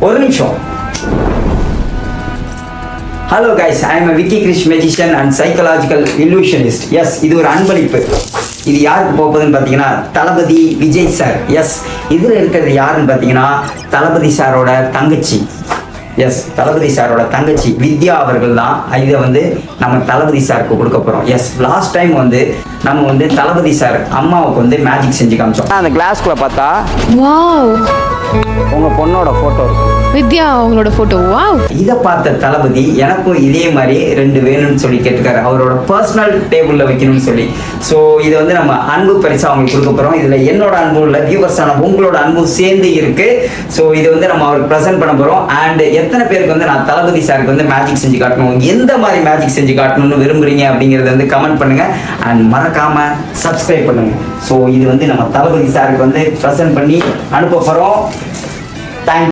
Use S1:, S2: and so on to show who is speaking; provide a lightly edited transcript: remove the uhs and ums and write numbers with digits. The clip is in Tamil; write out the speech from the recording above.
S1: ஒரு நிமிஷம். Hello guys, I am Vicky Krish magician and psychological illusionist. Yes, இது ஒரு அன்பளிப்பு. இது யாருக்கு போகுதுன்னு பார்த்தீங்கன்னா தளபதி விஜய் சார். எஸ், இதில் இருக்கிறது யாருன்னு பார்த்தீங்கன்னா தளபதி சாரோட தங்கச்சி. எஸ், தளபதி சாரோட தங்கச்சி வித்யா அவர்கள் தான் இதை வந்து நம்ம தளபதி சாருக்கு கொடுக்க போகிறோம். எஸ், லாஸ்ட் டைம் வந்து நம்ம வந்து தளபதி சார் அம்மாவுக்கு வந்து மேஜிக் செஞ்சு காமிச்சோம். அந்த கிளாஸ்குள்ளே பார்த்தா
S2: வாவ்,
S1: உங்கள் பொண்ணோட ஃபோட்டோ இருக்கும்,
S2: வித்யா அவங்களோட போட்டோ. வாவ்,
S1: இதை பார்த்த தளபதி எனக்கும் இதே மாதிரி 2 வேணும்னு சொல்லி கேட்டுக்காரு, அவரோட பர்சனல் டேபிளில் வைக்கணும்னு சொல்லி. ஸோ இதை வந்து நம்ம அன்பு பரிசு அவங்களுக்கு கொடுக்க போகிறோம். இதில் என்னோட அன்பு இல்லை, வியூவர்ஸான உங்களோட அன்பும் சேர்ந்து இருக்கு. ஸோ இதை வந்து நம்ம அவருக்கு ப்ரெசென்ட் பண்ண போகிறோம். அண்ட் எத்தனை பேருக்கு வந்து நான் தளபதி சாருக்கு வந்து மேஜிக் செஞ்சு காட்டணும், எந்த மாதிரி மேஜிக் செஞ்சு காட்டணும்னு விரும்புறீங்க அப்படிங்கிறத வந்து கமெண்ட் பண்ணுங்க. அண்ட் மறக்காம சப்ஸ்கிரைப் பண்ணுங்க. ஸோ இது வந்து நம்ம தளபதி சாருக்கு வந்து ப்ரெசென்ட் பண்ணி அனுப்ப போகிறோம். தேங்க்யூ.